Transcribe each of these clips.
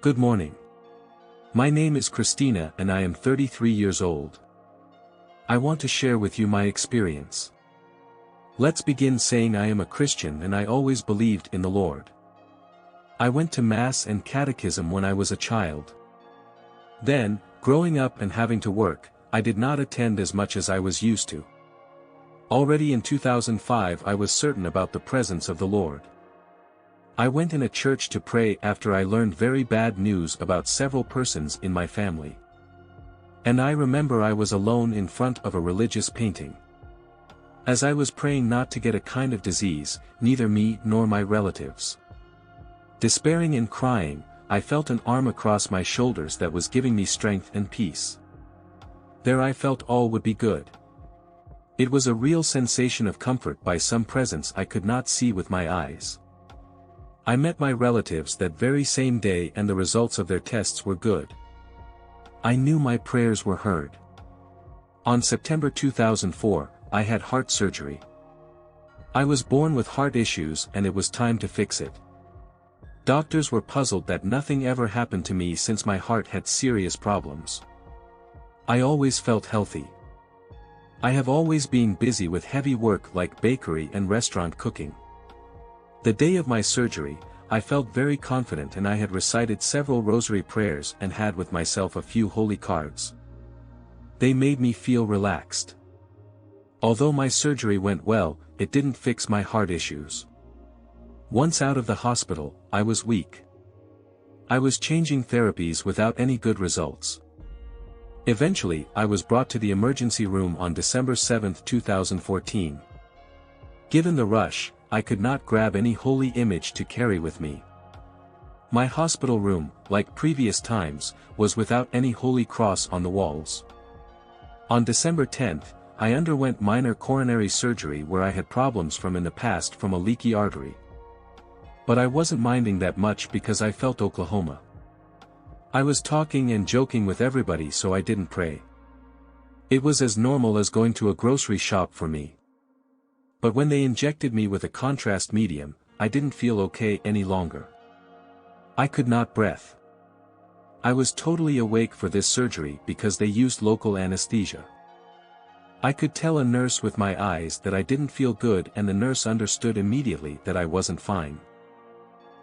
Good morning. My name is Christina and I am 33 years old. I want to share with you my experience. Let's begin saying I am a Christian and I always believed in the Lord. I went to Mass and Catechism when I was a child. Then, growing up and having to work, I did not attend as much as I was used to. Already in 2005 I was certain about the presence of the Lord. I went in a church to pray after I learned very bad news about several persons in my family. And I remember I was alone in front of a religious painting. As I was praying not to get a kind of disease, neither me nor my relatives. Despairing and crying, I felt an arm across my shoulders that was giving me strength and peace. There I felt all would be good. It was a real sensation of comfort by some presence I could not see with my eyes. I met my relatives that very same day and the results of their tests were good. I knew my prayers were heard. On September 2004, I had heart surgery. I was born with heart issues and it was time to fix it. Doctors were puzzled that nothing ever happened to me since my heart had serious problems. I always felt healthy. I have always been busy with heavy work like bakery and restaurant cooking. The day of my surgery, I felt very confident and I had recited several rosary prayers and had with myself a few holy cards. They made me feel relaxed. Although my surgery went well, it didn't fix my heart issues. Once out of the hospital, I was weak. I was changing therapies without any good results. Eventually, I was brought to the emergency room on December 7, 2014. Given the rush, I could not grab any holy image to carry with me. My hospital room, like previous times, was without any holy cross on the walls. On December 10th, I underwent minor coronary surgery where I had problems from in the past from a leaky artery. But I wasn't minding that much because I felt Oklahoma. I was talking and joking with everybody so I didn't pray. It was as normal as going to a grocery shop for me. But when they injected me with a contrast medium, I didn't feel okay any longer. I could not breathe. I was totally awake for this surgery because they used local anesthesia. I could tell a nurse with my eyes that I didn't feel good and the nurse understood immediately that I wasn't fine.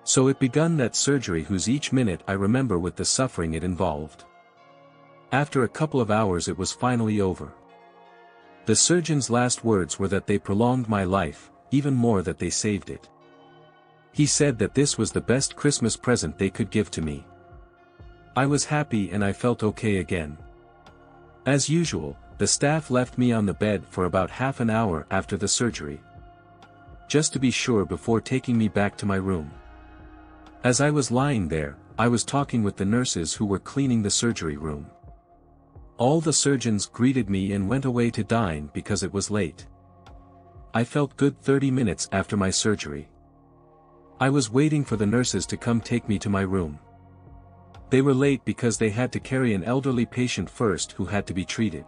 So it begun that surgery whose each minute I remember with the suffering it involved. After a couple of hours it was finally over. The surgeon's last words were that they prolonged my life, even more that they saved it. He said that this was the best Christmas present they could give to me. I was happy and I felt okay again. As usual, the staff left me on the bed for about half an hour after the surgery. Just to be sure before taking me back to my room. As I was lying there, I was talking with the nurses who were cleaning the surgery room. All the surgeons greeted me and went away to dine because it was late. I felt good 30 minutes after my surgery. I was waiting for the nurses to come take me to my room. They were late because they had to carry an elderly patient first who had to be treated.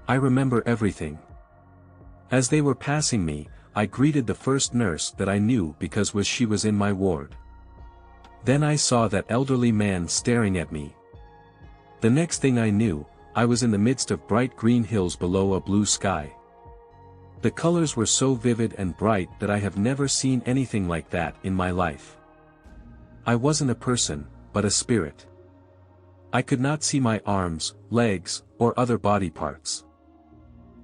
I remember everything. As they were passing me, I greeted the first nurse that I knew because she was in my ward. Then I saw that elderly man staring at me. The next thing I knew, I was in the midst of bright green hills below a blue sky. The colors were so vivid and bright that I have never seen anything like that in my life. I wasn't a person, but a spirit. I could not see my arms, legs, or other body parts.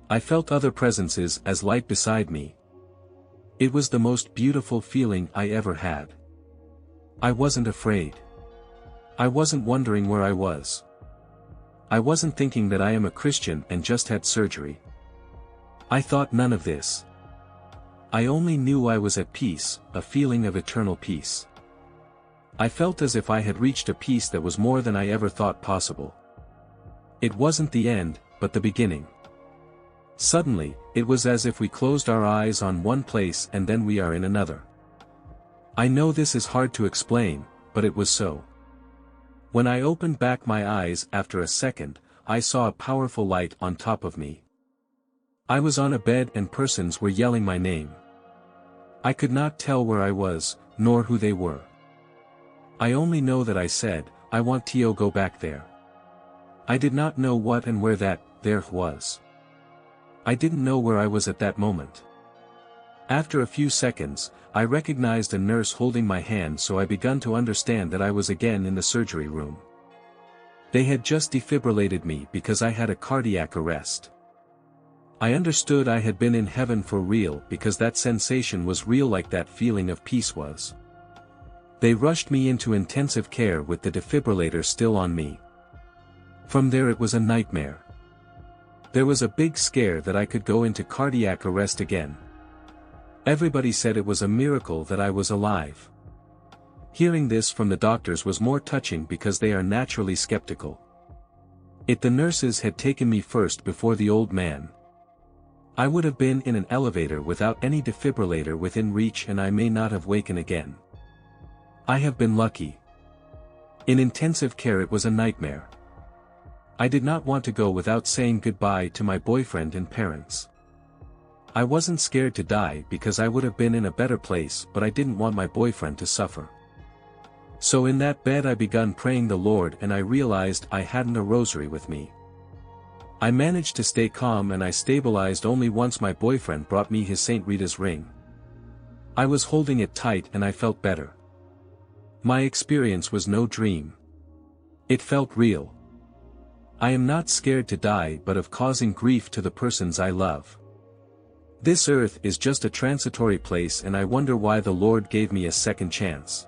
I felt other presences as light beside me. It was the most beautiful feeling I ever had. I wasn't afraid. I wasn't wondering where I was. I wasn't thinking that I am a Christian and just had surgery. I thought none of this. I only knew I was at peace, a feeling of eternal peace. I felt as if I had reached a peace that was more than I ever thought possible. It wasn't the end, but the beginning. Suddenly, it was as if we closed our eyes on one place and then we are in another. I know this is hard to explain, but it was so. When I opened back my eyes after a second, I saw a powerful light on top of me. I was on a bed and persons were yelling my name. I could not tell where I was, nor who they were. I only know that I said, I want to go back there. I did not know what and where that there was. I didn't know where I was at that moment. After a few seconds, I recognized a nurse holding my hand, so I began to understand that I was again in the surgery room. They had just defibrillated me because I had a cardiac arrest. I understood I had been in heaven for real because that sensation was real, like that feeling of peace was. They rushed me into intensive care with the defibrillator still on me. From there it was a nightmare. There was a big scare that I could go into cardiac arrest again. Everybody said it was a miracle that I was alive. Hearing this from the doctors was more touching because they are naturally skeptical. The nurses had taken me first before the old man. I would have been in an elevator without any defibrillator within reach, and I may not have waken again. I have been lucky. In intensive care it was a nightmare. I did not want to go without saying goodbye to my boyfriend and parents. I wasn't scared to die because I would have been in a better place, but I didn't want my boyfriend to suffer. So in that bed I begun praying the Lord, and I realized I hadn't a rosary with me. I managed to stay calm, and I stabilized only once my boyfriend brought me his St. Rita's ring. I was holding it tight and I felt better. My experience was no dream. It felt real. I am not scared to die, but of causing grief to the persons I love. This earth is just a transitory place, and I wonder why the Lord gave me a second chance.